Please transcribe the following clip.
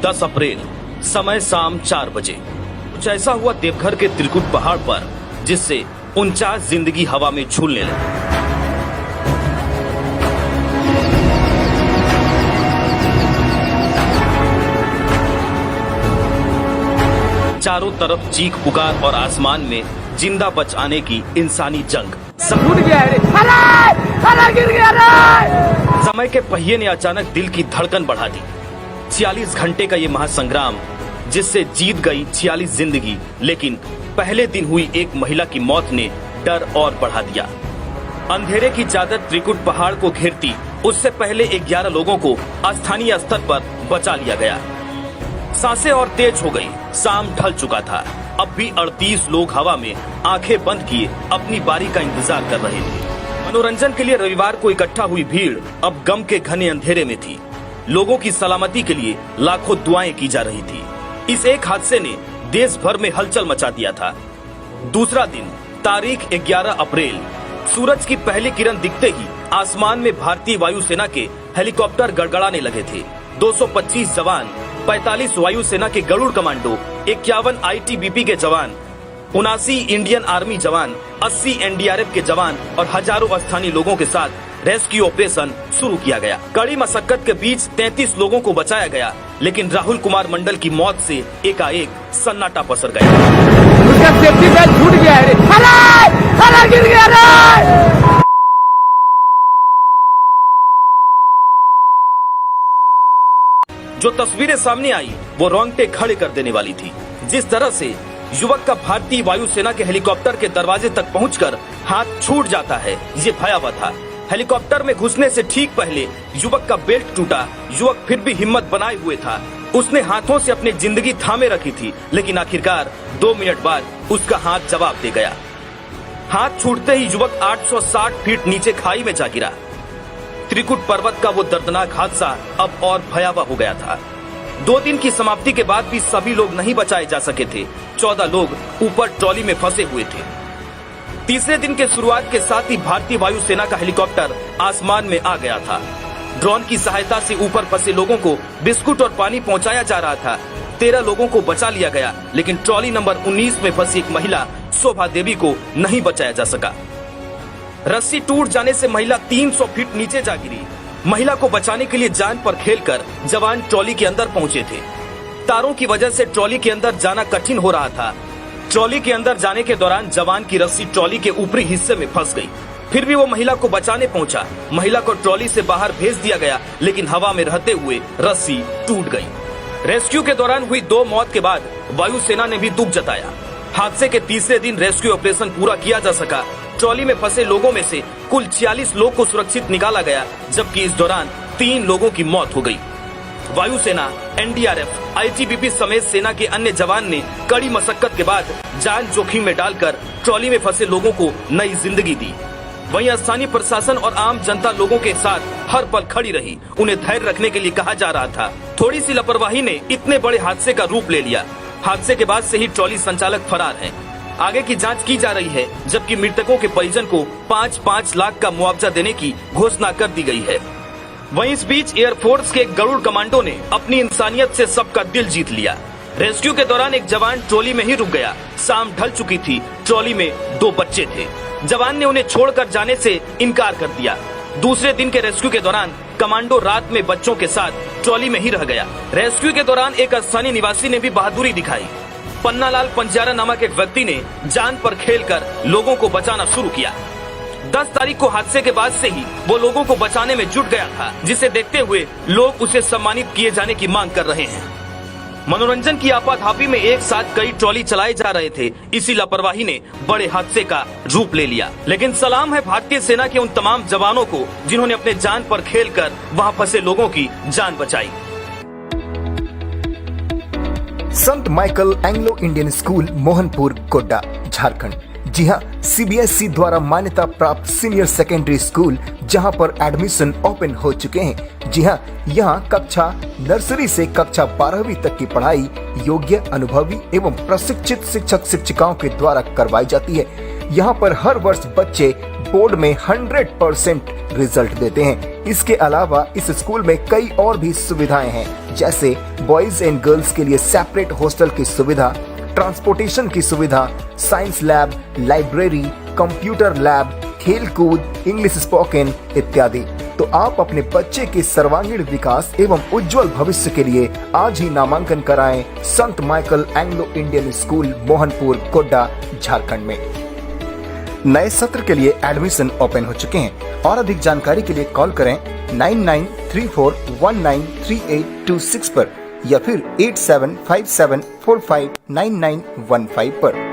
10 अप्रैल, समय शाम 4 बजे। कुछ ऐसा हुआ देवघर के त्रिकुट पहाड़ पर जिससे 49 जिंदगी हवा में झूलने लगी। चारों तरफ चीख पुकार और आसमान में जिंदा बचाने की इंसानी जंग। टूट गया है, अरे गिर गया रे। समय के पहिए ने अचानक दिल की धड़कन बढ़ा दी। 46 घंटे का ये महासंग्राम जिससे जीत गई 46 जिंदगी, लेकिन पहले दिन हुई एक महिला की मौत ने डर और बढ़ा दिया। अंधेरे की चादर त्रिकुट पहाड़ को घेरती उससे पहले 11 लोगों को स्थानीय स्तर पर बचा लिया गया। सांसें और तेज हो गई। शाम ढल चुका था। अब भी 38 लोग हवा में आंखें बंद किए अपनी बारी का इंतजार कर रहे थे। मनोरंजन के लिए रविवार को इकट्ठा हुई भीड़ अब गम के घने अंधेरे में थी। लोगों की सलामती के लिए लाखों दुआएं की जा रही थी। इस एक हादसे ने देश भर में हलचल मचा दिया था। दूसरा दिन, तारीख 11 अप्रैल। सूरज की पहली किरण दिखते ही आसमान में भारतीय वायुसेना के हेलीकॉप्टर गड़गड़ाने लगे थे। 225 जवान, 45 वायुसेना के गरुड़ कमांडो, 51 आईटीबीपी के जवान, 79 इंडियन आर्मी जवान, 80 एनडीआरएफ के जवान और हजारों स्थानीय लोगों के साथ रेस्क्यू ऑपरेशन शुरू किया गया। कड़ी मशक्कत के बीच 33 लोगों को बचाया गया, लेकिन राहुल कुमार मंडल की मौत से एकाएक सन्नाटा पसर गया। उसका सेफ्टी बेल्ट छूट गया है, अरे गिर गया रे। जो तस्वीरें सामने आई वो रोंगटे खड़े कर देने वाली थी। जिस तरह से युवक का भारतीय वायुसेना के हेलीकॉप्टर के दरवाजे तक पहुंचकर हाथ छूट जाता है, ये भयावह था। हेलीकॉप्टर में घुसने से ठीक पहले युवक का बेल्ट टूटा। युवक फिर भी हिम्मत बनाए हुए था। उसने हाथों से अपनी जिंदगी थामे रखी थी, लेकिन आखिरकार 2 मिनट बाद उसका हाथ जवाब दे गया। हाथ छूटते ही युवक 860 फीट नीचे खाई में जा गिरा। त्रिकुट पर्वत का वो दर्दनाक हादसा अब और भयावह हो गया था। 2 दिन की समाप्ति के बाद भी सभी लोग नहीं बचाए जा सके थे। 14 लोग ऊपर ट्रॉली में फंसे हुए थे। तीसरे दिन के शुरुआत के साथ ही भारतीय वायुसेना का हेलीकॉप्टर आसमान में आ गया था। ड्रोन की सहायता से ऊपर फंसे लोगों को बिस्कुट और पानी पहुंचाया जा रहा था। 13 लोगों को बचा लिया गया, लेकिन ट्रॉली नंबर 19 में फंसी एक महिला शोभा देवी को नहीं बचाया जा सका। रस्सी टूट जाने से महिला 300 फीट नीचे जा गिरी। महिला को बचाने के लिए जान पर खेलकर जवान ट्रॉली के अंदर पहुंचे थे। तारों की वजह से ट्रॉली के अंदर जाना कठिन हो रहा था। ट्रॉली के अंदर जाने के दौरान जवान की रस्सी ट्रॉली के ऊपरी हिस्से में फंस गई। फिर भी वो महिला को बचाने पहुंचा। महिला को ट्रॉली से बाहर भेज दिया गया, लेकिन हवा में रहते हुए रस्सी टूट गई। रेस्क्यू के दौरान हुई 2 मौत के बाद वायुसेना ने भी दुख जताया। हादसे के तीसरे दिन रेस्क्यू ऑपरेशन पूरा किया जा सका। ट्रॉली में फंसे लोगों में से कुल 46 लोग को सुरक्षित निकाला गया, जबकि इस दौरान 3 लोगों की मौत हो गई। वायुसेना, एनडीआरएफ, आईटीबीपी समेत सेना के अन्य जवान ने कड़ी मशक्कत के बाद जान जोखिम में डालकर ट्रॉली में फंसे लोगों को नई जिंदगी दी। वहीं स्थानीय प्रशासन और आम जनता लोगों के साथ हर पल खड़ी रही। उन्हें धैर्य रखने के लिए कहा जा रहा था। थोड़ी सी लापरवाही ने इतने बड़े हादसे का रूप ले लिया। हादसे के बाद से ही ट्रॉली संचालक फरार है। आगे की जांच की जा रही है, जबकि मृतकों के परिजन को 5-5 लाख का मुआवजा देने की घोषणा कर दी गई है। वहीं इस बीच एयरफोर्स के गरुड़ कमांडो ने अपनी इंसानियत से सबका दिल जीत लिया। रेस्क्यू के दौरान एक जवान ट्रॉली में ही रुक गया। शाम ढल चुकी थी। ट्रॉली में 2 बच्चे थे। जवान ने उन्हें छोड़कर जाने से इनकार कर दिया। दूसरे दिन के रेस्क्यू के दौरान कमांडो रात में बच्चों के साथ ट्रॉली में ही रह गया। रेस्क्यू के दौरान एक स्थानीय निवासी ने भी बहादुरी दिखाई। पन्नालाल पंजारा नामक एक व्यक्ति ने जान पर खेलकर लोगों को बचाना शुरू किया। 10 तारीख को हादसे के बाद से ही वो लोगों को बचाने में जुट गया था, जिसे देखते हुए लोग उसे सम्मानित किए जाने की मांग कर रहे हैं। मनोरंजन की आपाधापी में एक साथ कई ट्रॉली चलाए जा रहे थे। इसी लापरवाही ने बड़े हादसे का रूप ले लिया। लेकिन सलाम है भारतीय सेना के उन तमाम जवानों को जिन्होंने अपने जान पर खेलकर वहां फंसे लोगों की जान बचाई। Sant Michael Anglo Indian school, Mohanpur, Godda, Jharkhand. जी हाँ, सीबीएसई द्वारा मान्यता प्राप्त सीनियर सेकेंडरी स्कूल, जहां पर एडमिशन ओपन हो चुके हैं। जी हाँ, यहाँ कक्षा नर्सरी से कक्षा 12वीं तक की पढ़ाई योग्य, अनुभवी एवं प्रशिक्षित शिक्षक शिक्षिकाओं के द्वारा करवाई जाती है। यहाँ पर हर वर्ष बच्चे बोर्ड में 100% रिजल्ट देते हैं। इसके अलावा इस स्कूल में कई और भी सुविधाएं हैं, जैसे बॉयज एंड गर्ल्स के लिए सेपरेट हॉस्टल की सुविधा, ट्रांसपोर्टेशन की सुविधा, science lab, library, computer lab, खेल कूद, इंग्लिश स्पोकन इत्यादि। तो आप अपने बच्चे के सर्वांगीण विकास एवं उज्जवल भविष्य के लिए आज ही नामांकन कराएं संत Michael Anglo Indian school Mohanpur Godda Jharkhand में। नए सत्र के लिए एडमिशन ओपन हो चुके हैं और अधिक जानकारी के लिए कॉल करें 9934193826 पर या फिर 8757459915 पर।